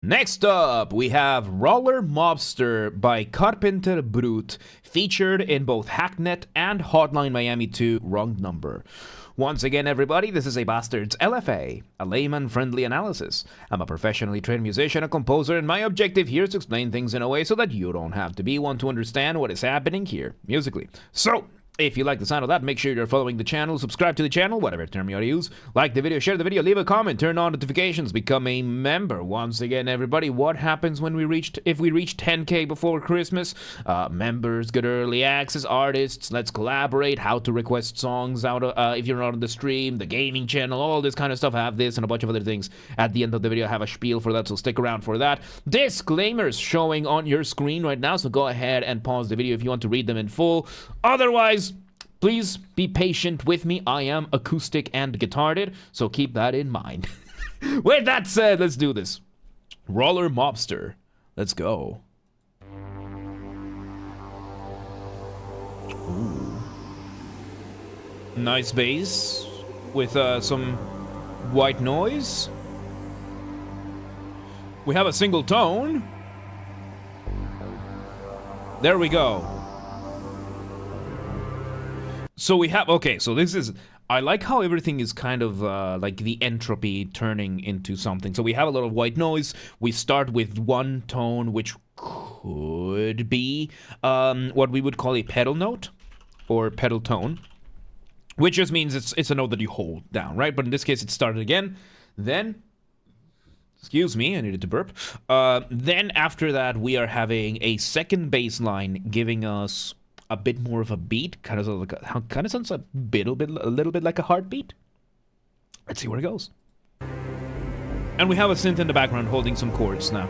Next up, we have Roller Mobster by Carpenter Brut, featured in both Hacknet and Hotline Miami 2, Wrong Number. Once again, everybody, this is a Basterd's LFA, a layman-friendly analysis. I'm a professionally trained musician, a composer, and my objective here is to explain things in a way so that you don't have to be one to understand what is happening here, musically. So, if you like the sound of that, make sure you're following the channel, subscribe to the channel, whatever term you want to use. Like the video, share the video, leave a comment, turn on notifications, become a member. Once again, everybody, what happens when if we reach 10K before Christmas? Members get early access, artists, let's collaborate, how to request songs out if you're not on the stream, the gaming channel, all this kind of stuff. I have this and a bunch of other things. At the end of the video, I have a spiel for that, so stick around for that. Disclaimers showing on your screen right now, so go ahead and pause the video if you want to read them in full. Otherwise, please be patient with me. I am acoustic and guitared, so keep that in mind. With that said, let's do this. Roller Mobster. Let's go. Ooh. Nice bass with some white noise. We have a single tone. There we go. So we have, okay, so this is, I like how everything is kind of like the entropy turning into something. So we have a lot of white noise. We start with one tone, which could be what we would call a pedal note or pedal tone, which just means it's a note that you hold down, right? But in this case, it started again. Then, excuse me, I needed to burp. Then after that, we are having a second bass line giving us a bit more of a beat, kind of sounds a little bit like a heartbeat. Let's see where it goes. And we have a synth in the background holding some chords now.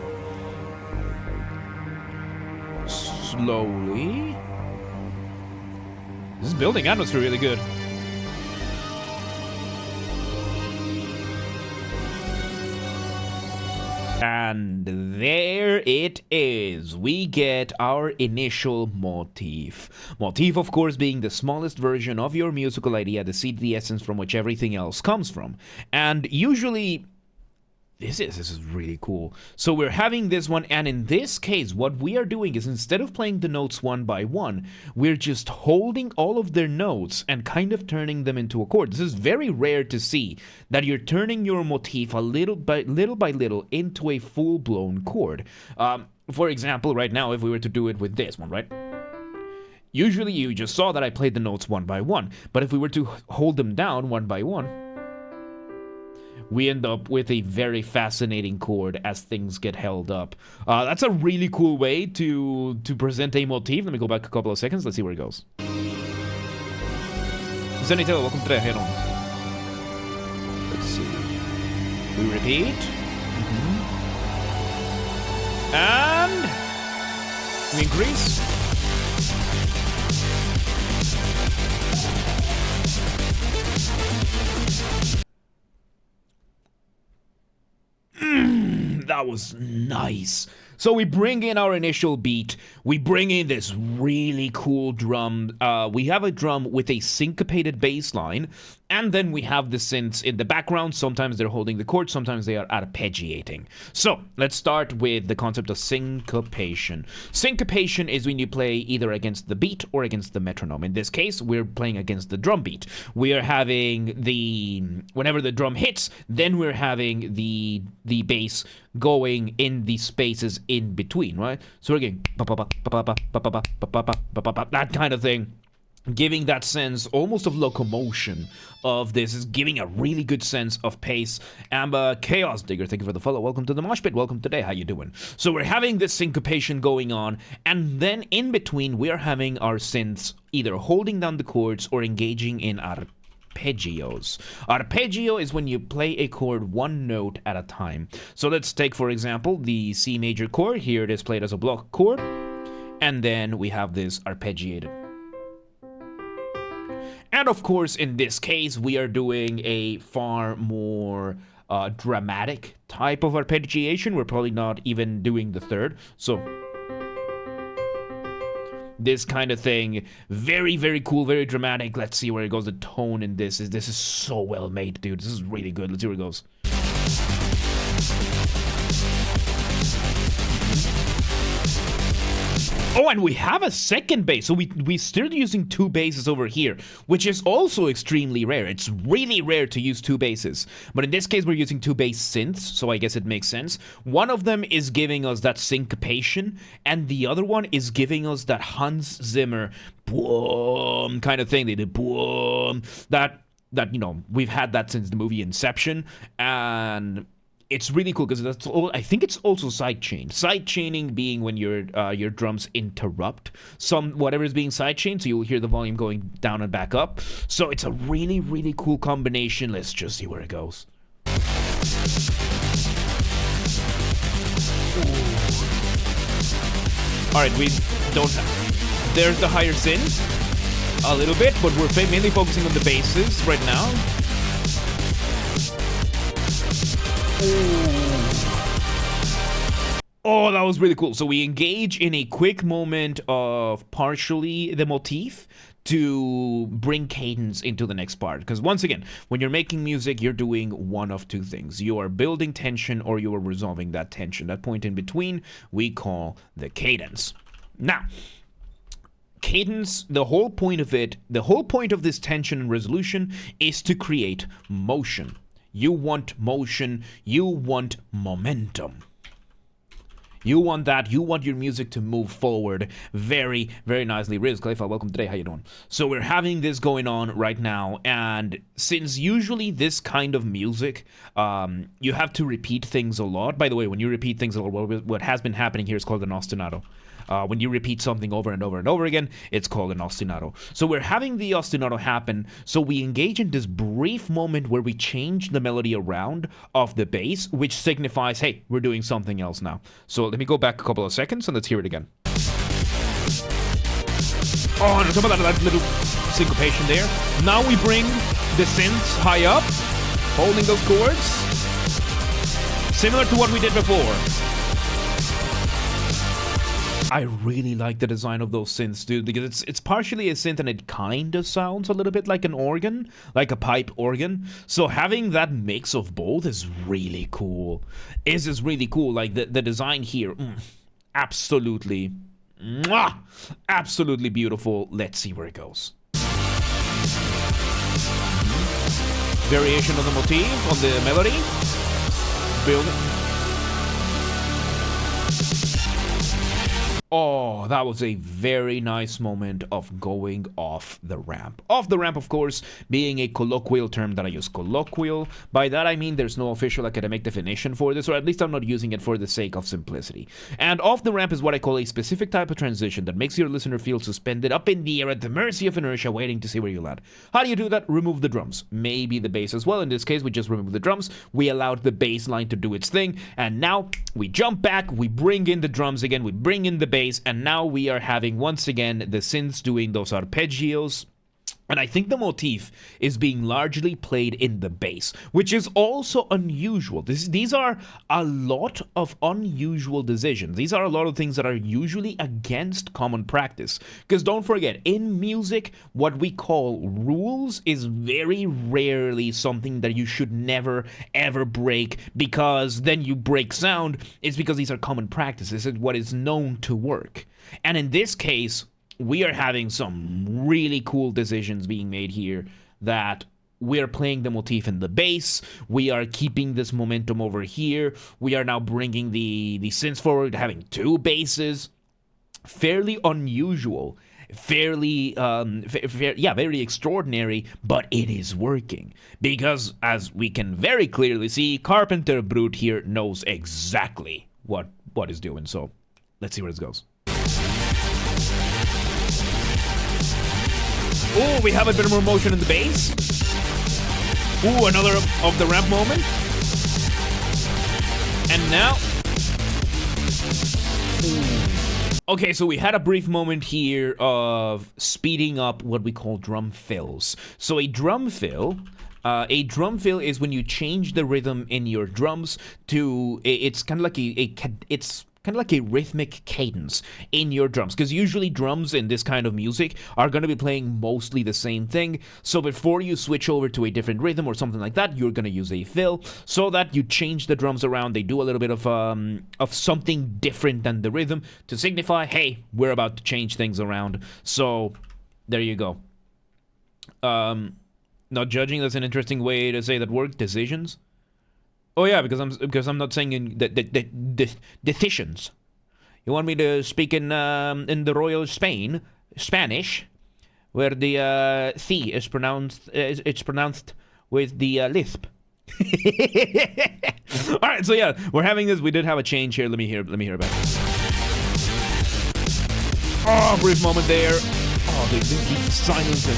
Slowly. This is building atmosphere really good. And there it is. We get our initial motif. Motif, of course, being the smallest version of your musical idea, the seed, the essence from which everything else comes from. And usually, this is really cool. So we're having this one, and in this case, what we are doing is instead of playing the notes one by one, we're just holding all of their notes and kind of turning them into a chord. This is very rare to see, that you're turning your motif a little by little into a full-blown chord. For example, right now, if we were to do it with this one, right? Usually you just saw that I played the notes one by one, but if we were to hold them down one by one, we end up with a very fascinating chord as things get held up. That's a really cool way to present a motif. Let me go back a couple of seconds. Let's see where it goes. Zenitelo, welcome to the head on. Let's see. We repeat. And we increase. That was nice. So we bring in our initial beat. We bring in this really cool drum. We have a drum with a syncopated bass line. And then we have the synths in the background. Sometimes they're holding the chord, sometimes they are arpeggiating. So let's start with the concept of syncopation. Syncopation is when you play either against the beat or against the metronome. In this case, we're playing against the drum beat. We are having whenever the drum hits, then we're having the bass going in the spaces in between, right? So we're getting that kind of thing. Giving that sense almost of locomotion of this is giving a really good sense of pace. Amber Chaos Digger, thank you for the follow. Welcome to the mosh pit. Welcome today. How you doing? So we're having this syncopation going on, and then in between we're having our synths either holding down the chords or engaging in arpeggios. Arpeggio is when you play a chord one note at a time. So let's take, for example, the C major chord. Here it is played as a block chord, and then we have this arpeggiated. And of course, in this case, we are doing a far more dramatic type of arpeggiation. We're probably not even doing the third. So this kind of thing, very, very cool, very dramatic. Let's see where it goes. The tone in this is so well made, dude. This is really good. Let's see where it goes. Oh, and we have a second bass. So we're still using two basses over here, which is also extremely rare. It's really rare to use two basses. But in this case, we're using two bass synths, so I guess it makes sense. One of them is giving us that syncopation, and the other one is giving us that Hans Zimmer boom kind of thing. They did boom. That, you know, we've had that since the movie Inception, and it's really cool because that's all. I think it's also sidechained. Sidechaining being when your drums interrupt whatever is being sidechained, so you'll hear the volume going down and back up. So it's a really, really cool combination. Let's just see where it goes. All right, we don't. There's the higher synth a little bit, but we're mainly focusing on the basses right now. Oh, that was really cool. So we engage in a quick moment of partially the motif to bring cadence into the next part. Because once again, when you're making music, you're doing one of two things. You are building tension or you are resolving that tension. That point in between, we call the cadence. Now, cadence, the whole point of this tension and resolution is to create motion. You want motion, you want momentum. You want that, you want your music to move forward very, very nicely. Riz Khalifa, welcome today, how you doing? So we're having this going on right now, and since usually this kind of music, you have to repeat things a lot. By the way, when you repeat things a lot, what has been happening here is called an ostinato. When you repeat something over and over and over again, it's called an ostinato. So we're having the ostinato happen, so we engage in this brief moment where we change the melody around of the bass, which signifies, hey, we're doing something else now. So let me go back a couple of seconds and let's hear it again. Oh, and some of that little syncopation there. Now we bring the synths high up, holding those chords, similar to what we did before. I really like the design of those synths, dude, because it's partially a synth and it kind of sounds a little bit like an organ, like a pipe organ. So having that mix of both is really cool. Is really cool. Like the design here, absolutely, absolutely beautiful. Let's see where it goes. Variation of the motif on the melody. Building. Oh, that was a very nice moment of going off the ramp. Off the ramp, of course, being a colloquial term that I use. Colloquial, by that I mean there's no official academic definition for this, or at least I'm not using it for the sake of simplicity. And off the ramp is what I call a specific type of transition that makes your listener feel suspended up in the air at the mercy of inertia, waiting to see where you land. How do you do that? Remove the drums. Maybe the bass as well. In this case, we just removed the drums. We allowed the bass line to do its thing, and now we jump back, we bring in the drums again, we bring in the bass, and now we are having once again the synths doing those arpeggios. And I think the motif is being largely played in the bass, which is also unusual. These are a lot of unusual decisions. These are a lot of things that are usually against common practice. Because don't forget, in music, what we call rules is very rarely something that you should never, ever break, because then you break sound. It's because these are common practices. It's what is known to work. And in this case, we are having some really cool decisions being made here that we are playing the motif in the bass. We are keeping this momentum over here. We are now bringing the synths forward, having two basses. Fairly unusual. Fairly, very extraordinary, but it is working. Because, as we can very clearly see, Carpenter Brut here knows exactly what is doing. So, let's see where this goes. Oh, we have a bit more motion in the bass. Ooh, another of the ramp moment. And now... Ooh. Okay, so we had a brief moment here of speeding up what we call drum fills. So a drum fill is when you change the rhythm in your drums to... It's kind of like it's kind of like a rhythmic cadence in your drums, because usually drums in this kind of music are going to be playing mostly the same thing. So before you switch over to a different rhythm or something like that, you're going to use a fill so that you change the drums around. They do a little bit of something different than the rhythm to signify, hey, we're about to change things around. So there you go. Not judging, that's an interesting way to say that word. Decisions. Oh yeah, because I'm not saying in the decisions. You want me to speak in the Royal Spanish, where the C is pronounced it's pronounced with the lisp. All right, so yeah, we're having this. We did have a change here. Let me hear it back. Oh, brief moment there. Oh, the silence.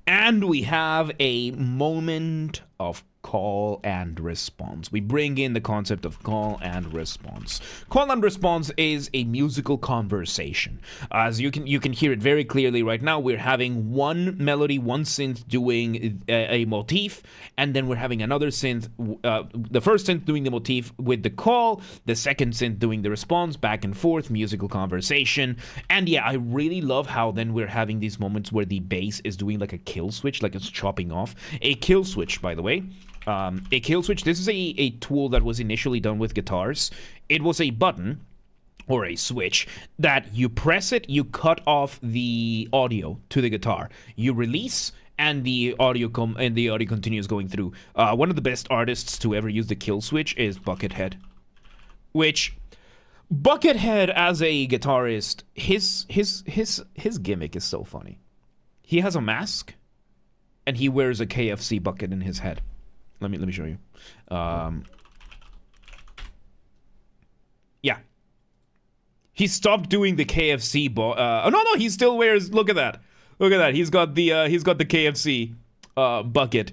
And we have a moment of call and response. We bring in the concept of call and response. Call and response is a musical conversation. As you can hear it very clearly right now, we're having one melody, one synth doing a motif, and then we're having another synth, the first synth doing the motif with the call, the second synth doing the response, back and forth, musical conversation. And yeah, I really love how then we're having these moments where the bass is doing like a kill switch, like it's chopping off. A kill switch, by the way. A kill switch, this is a tool that was initially done with guitars. It was a button or a switch that you press it, you cut off the audio to the guitar. You release and the audio continues going through. One of the best artists to ever use the kill switch is Buckethead. Which Buckethead as a guitarist, his gimmick is so funny. He has a mask and he wears a KFC bucket in his head. Let me show you. Yeah. He stopped doing the KFC oh no, he still wears, look at that. Look at that. He's got the KFC bucket.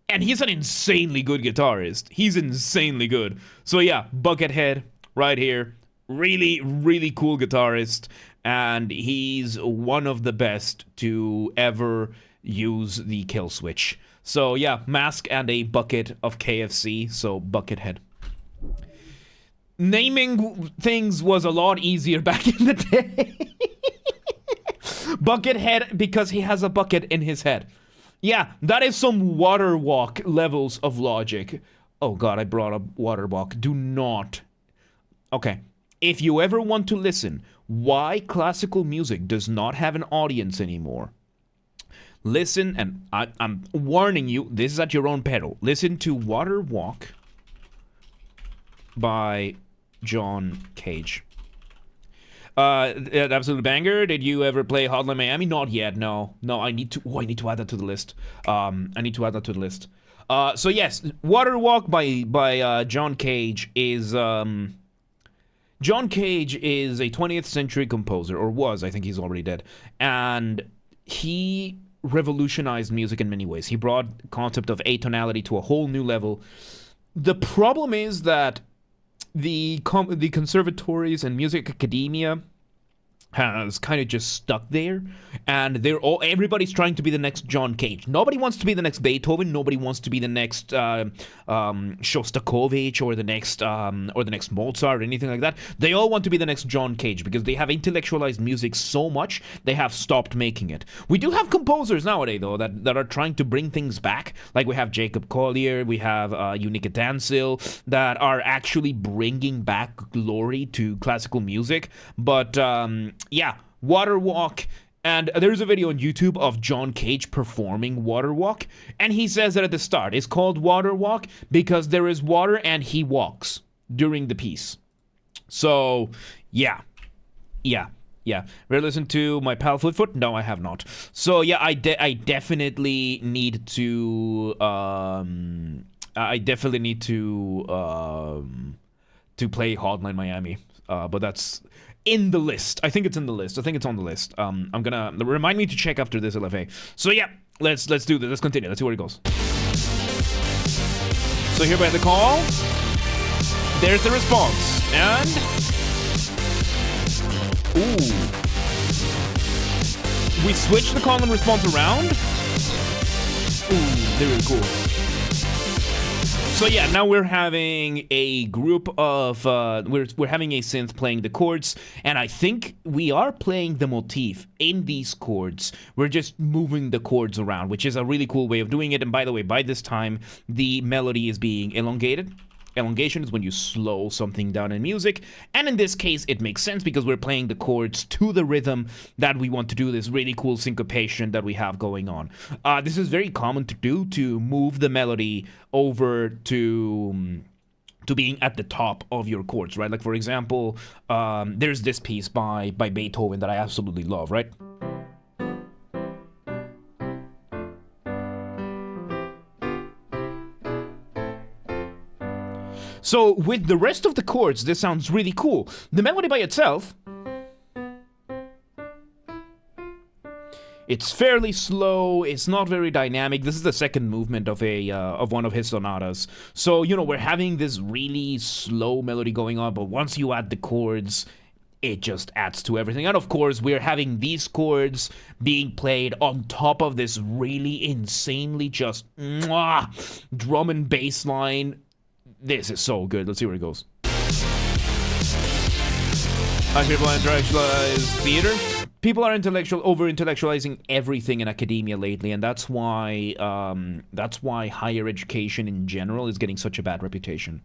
And he's an insanely good guitarist. He's insanely good. So yeah, Buckethead right here. Really, really cool guitarist. And he's one of the best to ever use the kill switch. So yeah, mask and a bucket of KFC, so Buckethead. Naming things was a lot easier back in the day. Buckethead because he has a bucket in his head. Yeah, that is some water walk levels of logic. Oh god, I brought up water walk. Do not. Okay, if you ever want to listen why classical music does not have an audience anymore, listen, and I'm warning you, this is at your own peril. Listen to Water Walk by John Cage. Absolute banger. Did you ever play Hotline Miami? Not yet, no. No, I need to add that to the list. So yes, Water Walk by John Cage is... John Cage is a 20th century composer, or was, I think he's already dead. And he revolutionized music in many ways. He brought the concept of atonality to a whole new level. The problem is that the conservatories and music academia has kind of just stuck there, and everybody's trying to be the next John Cage. Nobody wants to be the next Beethoven. Nobody wants to be the next Shostakovich or the next Mozart or anything like that. They all want to be the next John Cage because they have intellectualized music so much they have stopped making it. We do have composers nowadays though that are trying to bring things back. Like we have Jacob Collier, we have Unica Dansil that are actually bringing back glory to classical music. But yeah, Water Walk, and there's a video on YouTube of John Cage performing Water Walk, and he says that at the start. It's called Water Walk because there is water and he walks during the piece. So, yeah. Ever listened to my pal Foot? No, I have not. So, yeah, I definitely need to, to play Hotline Miami, but that's in the list. I think it's in the list. I think it's on the list. I'm gonna remind me to check after this LFA. So yeah, let's do this. Let's continue. Let's see where it goes. So here by the call, there's the response, and ooh, we switch the call and response around. Ooh, they're really cool. So yeah, now we're having a group of we're having a synth playing the chords, and I think we are playing the motif in these chords. We're just moving the chords around, which is a really cool way of doing it. And by the way, by this time the melody is being elongated. Elongation is when you slow something down in music, and in this case it makes sense because we're playing the chords to the rhythm that we want to do, this really cool syncopation that we have going on. This is very common to do, to move the melody over to being at the top of your chords, right? Like for example, there's this piece by Beethoven that I absolutely love, right? So with the rest of the chords, this sounds really cool. The melody by itself, it's fairly slow. It's not very dynamic. This is the second movement of one of his sonatas. So, you know, we're having this really slow melody going on, but once you add the chords, it just adds to everything. And of course, we're having these chords being played on top of this really insanely just drum and bass line. This is so good. Let's see where it goes. People intellectualize theater. People are over-intellectualizing everything in academia lately, and that's why higher education in general is getting such a bad reputation.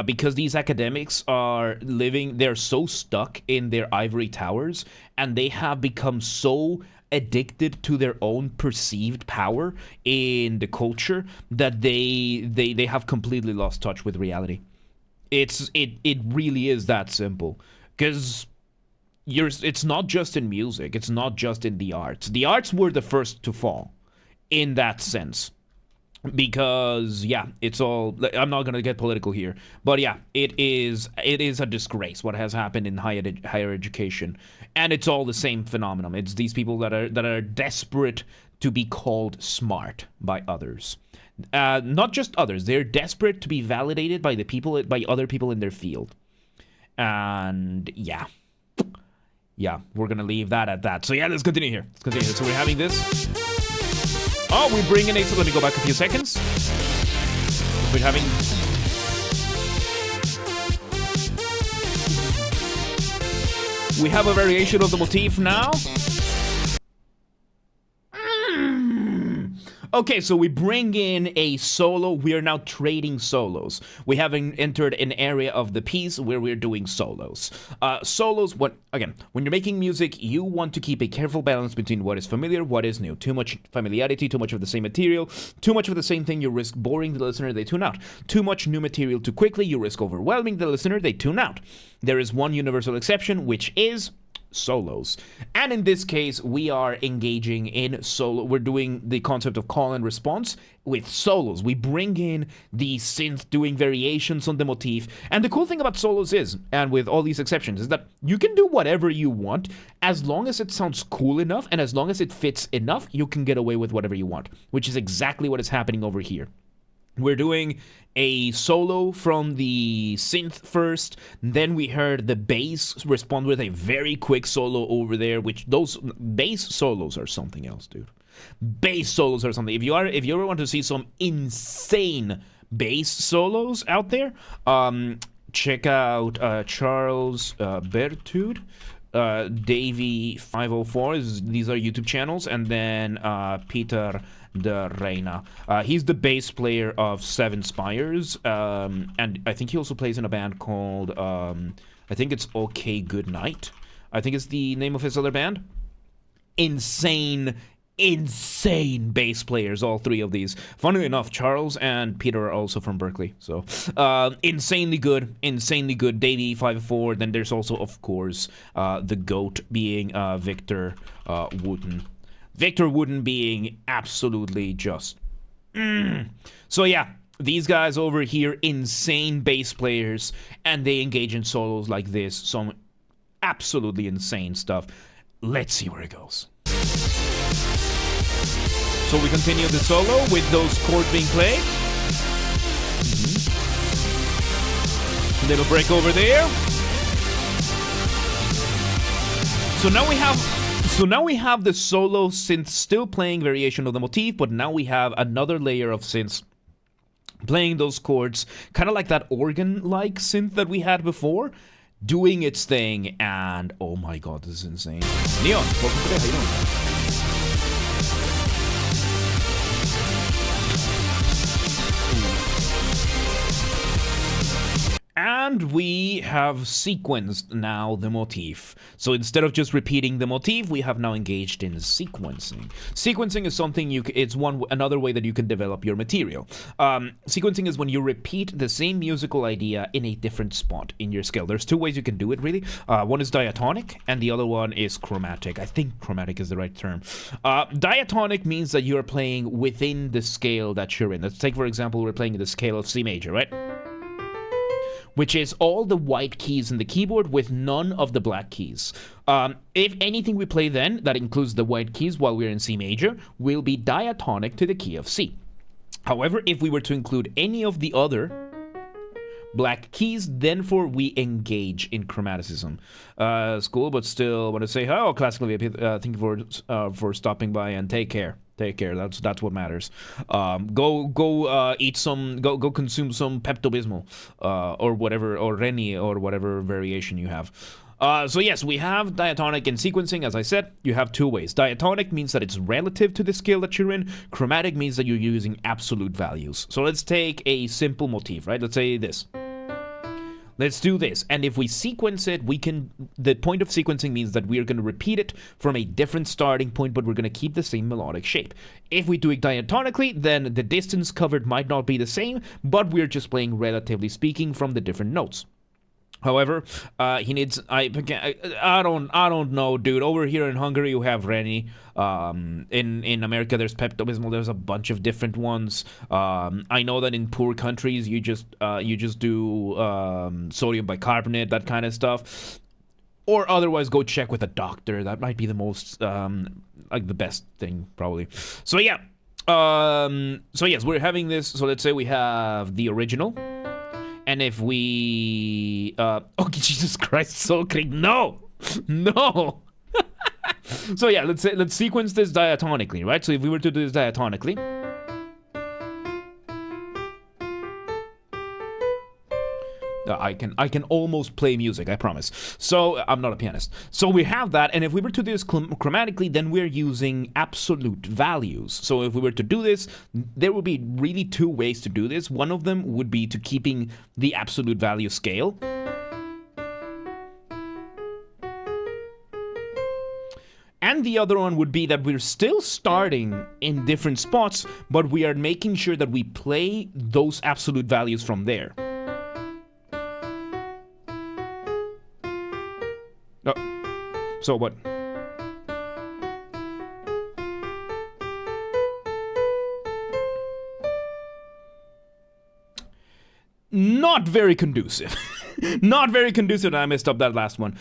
Because these academics they're so stuck in their ivory towers, and they have become so addicted to their own perceived power in the culture that they have completely lost touch with reality. It really is that simple, because it's not just in music, it's not just in the arts. The arts were the first to fall in that sense, because yeah, it's all, I'm not gonna get political here, but yeah, it is a disgrace what has happened in higher education, and it's all the same phenomenon. It's these people that are desperate to be called smart by others, not just others. They're desperate to be validated by other people in their field, and yeah, we're gonna leave that at that. So yeah, let's continue here. So we're having this. Oh, we bring in so let me go back a few seconds. We're having... We have a variation of the motif now. Okay, so we bring in a solo. We are now trading solos. We have entered an area of the piece where we're doing solos. Solos, when you're making music, you want to keep a careful balance between what is familiar, what is new. Too much familiarity, too much of the same material, too much of the same thing, you risk boring the listener, they tune out. Too much new material too quickly, you risk overwhelming the listener, they tune out. There is one universal exception, which is solos. And in this case, we are engaging in solo. We're doing the concept of call and response with solos. We bring in the synth doing variations on the motif. And the cool thing about solos is, and with all these exceptions, is that you can do whatever you want as long as it sounds cool enough and as long as it fits enough, you can get away with whatever you want, which is exactly what is happening over here. We're doing a solo from the synth first, then we heard the bass respond with a very quick solo over there, which those bass solos are something else, dude. Bass solos are something. If you ever want to see some insane bass solos out there, check out Charles Bertud, Davey 504. These are YouTube channels, and then Peter de Reina. He's the bass player of Seven Spires, and I think he also plays in a band called I think it's OK Good Night. I think it's the name of his other band. Insane bass players, all three of these. Funnily enough, Charles and Peter are also from Berkeley, so insanely good. Davey 504. Then there's also, of course, the GOAT being Victor Wooten. Victor Wooten being absolutely just... So yeah, these guys over here, insane bass players, and they engage in solos like this. Some absolutely insane stuff. Let's see where it goes. So we continue the solo with those chords being played. Little break over there. So now we have the solo synth still playing variation of the motif, but now we have another layer of synths playing those chords, kind of like that organ-like synth that we had before, doing its thing, and oh my god, this is insane. Neon, welcome today, how you doing? And we have sequenced now the motif. So instead of just repeating the motif, we have now engaged in sequencing. Sequencing is something it's another way that you can develop your material. Sequencing is when you repeat the same musical idea in a different spot in your scale. There's two ways you can do it, really. One is diatonic, and the other one is chromatic. I think chromatic is the right term. Diatonic means that you're playing within the scale that you're in. Let's take, for example, we're playing in the scale of C major, right? Which is all the white keys in the keyboard with none of the black keys. If anything we play then, that includes the white keys while we're in C major, will be diatonic to the key of C. However, if we were to include any of the other black keys, then we engage in chromaticism. School, but still want to say, oh, classical VIP, thank you for stopping by, and take care. Take care. That's what matters. Go eat some. Go consume some Pepto-Bismol, or whatever, or Reni, or whatever variation you have. So yes, we have diatonic and sequencing. As I said, you have two ways. Diatonic means that it's relative to the scale that you're in. Chromatic means that you're using absolute values. So let's take a simple motif, right? Let's say this. Let's do this, and if we sequence it, the point of sequencing means that we're going to repeat it from a different starting point, but we're going to keep the same melodic shape. If we do it diatonically, then the distance covered might not be the same, but we're just playing, relatively speaking, from the different notes. However, he needs. I don't know, dude. Over here in Hungary, you have Reni. In America, there's Pepto-Bismol. There's a bunch of different ones. I know that in poor countries, you just do sodium bicarbonate, that kind of stuff. Or otherwise, go check with a doctor. That might be the most like the best thing, probably. So yeah. So yes, we're having this. So let's say we have the original. And if we, oh, Jesus Christ, so clean. No. So yeah, let's sequence this diatonically, right? So if we were to do this diatonically, I can almost play music, I promise. So I'm not a pianist. So we have that, and if we were to do this chromatically, then we're using absolute values. So if we were to do this, there would be really two ways to do this. One of them would be to keeping the absolute value scale. And the other one would be that we're still starting in different spots, but we are making sure that we play those absolute values from there. So what? Not very conducive. Not very conducive, and I messed up that last one.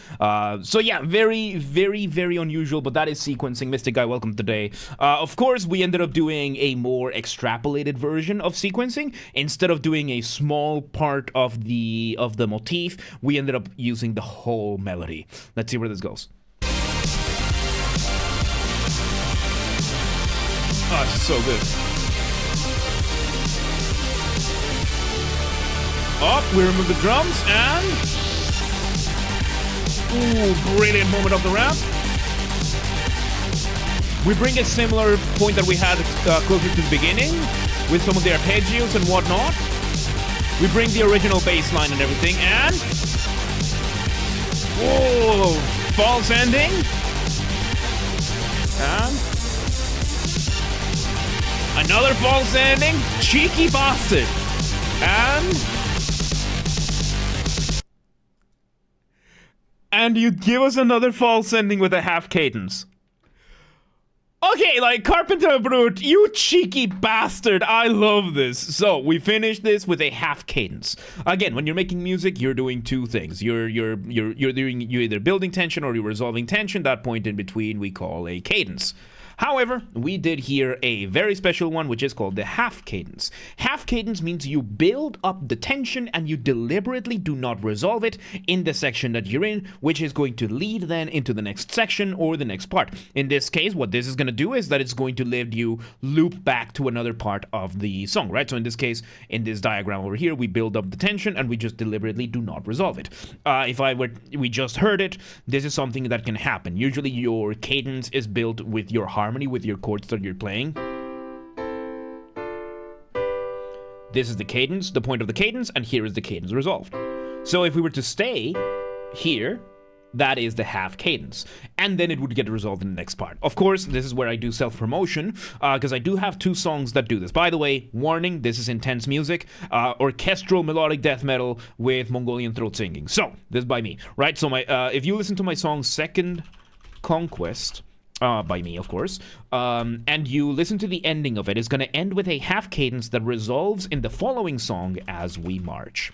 So yeah, very, very, very unusual, but that is sequencing. Mystic Guy, welcome today. Of course, we ended up doing a more extrapolated version of sequencing. Instead of doing a small part of the motif, we ended up using the whole melody. Let's see where this goes. Oh, it's so good. Up, we remove the drums, and... Ooh, brilliant moment of the ramp. We bring a similar point that we had closer to the beginning, with some of the arpeggios and whatnot. We bring the original bass line and everything, and... Whoa, false ending. And... Another false ending, cheeky bastard. And you give us another false ending with a half cadence. Okay, like, Carpenter Brut, you cheeky bastard, I love this. So, we finished this with a half cadence. Again, when you're making music, you're doing two things. You're either building tension or you're resolving tension. That point in between we call a cadence. However, we did here a very special one, which is called the half cadence. Half cadence means you build up the tension and you deliberately do not resolve it in the section that you're in, which is going to lead then into the next section or the next part. In this case, what this is going to do is that it's going to let you loop back to another part of the song, right? So in this case, in this diagram over here, we build up the tension and we just deliberately do not resolve it. We just heard it, this is something that can happen. Usually your cadence is built with your harmony, with your chords that you're playing. This is the cadence, the point of the cadence, and here is the cadence resolved. So if we were to stay here, that is the half cadence, and then it would get resolved in the next part. Of course, this is where I do self-promotion, because I do have 2 songs that do this. By the way, warning, this is intense music, orchestral melodic death metal with Mongolian throat singing. So, this is by me, right? So if you listen to my song Second Conquest, by me, of course, and you listen to the ending of it, it's going to end with a half cadence that resolves in the following song As We March.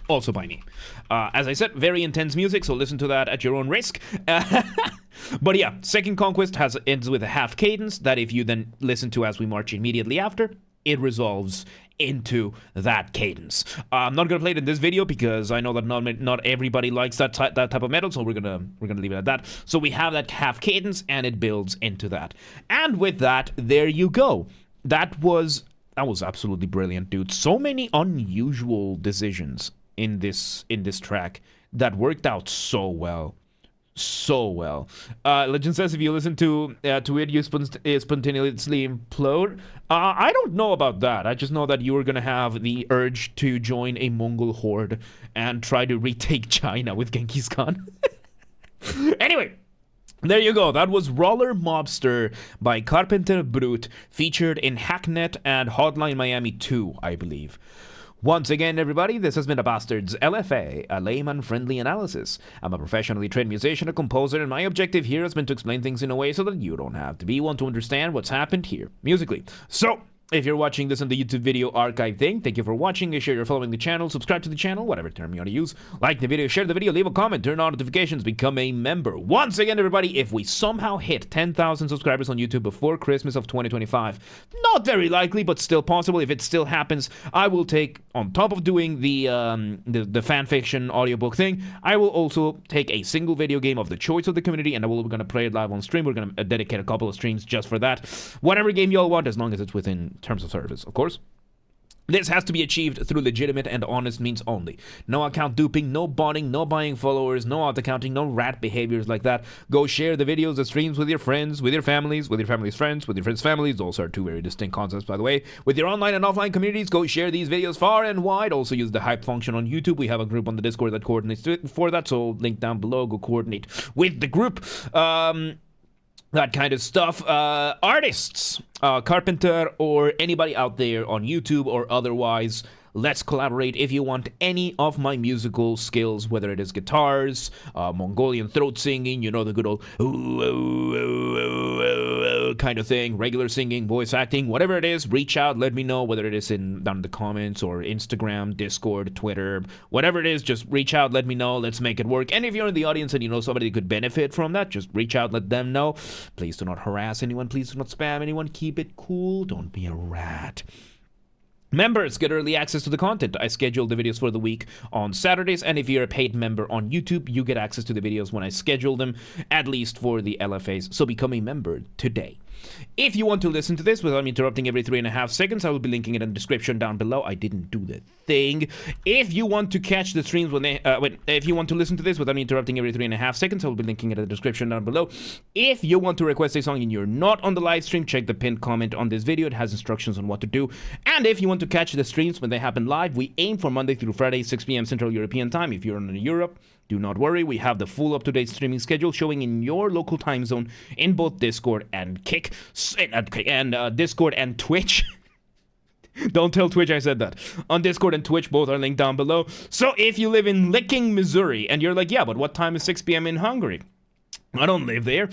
Also by me. As I said, very intense music, so listen to that at your own risk. But yeah, Second Conquest ends with a half cadence that if you then listen to As We March immediately after, it resolves into that cadence. I'm not gonna play it in this video because I know that not everybody likes that type of metal, so we're gonna leave it at that. So we have that half cadence and it builds into that. And with that, there you go. That was absolutely brilliant, dude. So many unusual decisions in this track that worked out so well. Legend says if you listen to it, you spontaneously implode. I don't know about that. I just know that you are gonna have the urge to join a Mongol horde and try to retake China with Genghis Khan. Anyway, there you go. That was Roller Mobster by Carpenter Brut, featured in Hacknet and Hotline Miami 2, I believe. Once again, everybody, this has been a Basterd's LFA, a layman-friendly analysis. I'm a professionally trained musician, a composer, and my objective here has been to explain things in a way so that you don't have to be one to understand what's happened here, musically. So, if you're watching this on the YouTube video archive thing, thank you for watching. Make sure you're following the channel, subscribe to the channel, whatever term you want to use. Like the video, share the video, leave a comment, turn on notifications, become a member. Once again, everybody, if we somehow hit 10,000 subscribers on YouTube before Christmas of 2025, not very likely, but still possible. If it still happens, I will take, on top of doing the fanfiction audiobook thing, I will also take a single video game of the choice of the community, and we're going to play it live on stream. We're going to dedicate a couple of streams just for that. Whatever game you all want, as long as it's within terms of service, of course. This has to be achieved through legitimate and honest means only. No account duping, no botting, no buying followers, no auto-counting, no rat behaviors like that. Go share the videos, the streams with your friends, with your families, with your family's friends, with your friends' families. Those are 2 very distinct concepts, by the way. With your online and offline communities, go share these videos far and wide. Also use the hype function on YouTube. We have a group on the Discord that coordinates for that, so link down below. Go coordinate with the group. That kind of stuff. Artists, Carpenter, or anybody out there on YouTube or otherwise, let's collaborate. If you want any of my musical skills, whether it is guitars, Mongolian throat singing, you know, the good old kind of thing, regular singing, voice acting, whatever it is, reach out, let me know, whether it is down in the comments or Instagram, Discord, Twitter, whatever it is, just reach out, let me know, let's make it work. And if you're in the audience and you know somebody who could benefit from that, just reach out, let them know. Please do not harass anyone, please do not spam anyone, keep it cool, don't be a rat. Members get early access to the content. I schedule the videos for the week on Saturdays, and if you're a paid member on YouTube, you get access to the videos when I schedule them, at least for the LFAs, so become a member today. If you want to listen to this without me interrupting every 3.5 seconds, I will be linking it in the description down below. I didn't do the thing. If you want to catch the streams when they, if you want to listen to this without me interrupting every 3.5 seconds, I will be linking it in the description down below. If you want to request a song and you're not on the live stream, check the pinned comment on this video. It has instructions on what to do. And if you want to catch the streams when they happen live, we aim for Monday through Friday, 6 p.m. Central European Time. If you're in Europe, do not worry, we have the full up-to-date streaming schedule showing in your local time zone in both Discord and Discord and Twitch. Don't tell Twitch I said that. On Discord and Twitch, both are linked down below. So if you live in Licking, Missouri, and you're like, yeah, but what time is 6 p.m. in Hungary? I don't live there.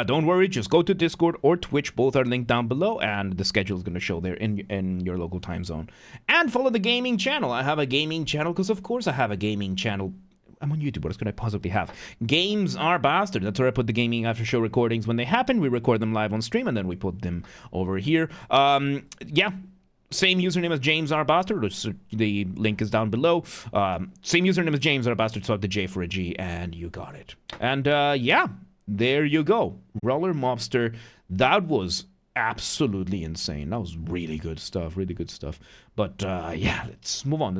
Don't worry, just go to Discord or Twitch. Both are linked down below, and the schedule is going to show there in your local time zone. And follow the gaming channel. I have a gaming channel because, of course, I have a gaming channel. I'm on YouTube. What else could I possibly have? Games are Bastard. That's where I put the gaming after show recordings when they happen. We record them live on stream and then we put them over here. Yeah. Same username as James R. Bastard, which the link is down below. Same username as James R. Bastard, swap the J for a G, and you got it. And yeah, there you go. Roller Mobster. That was absolutely insane. That was really good stuff, really good stuff. But yeah, let's move on.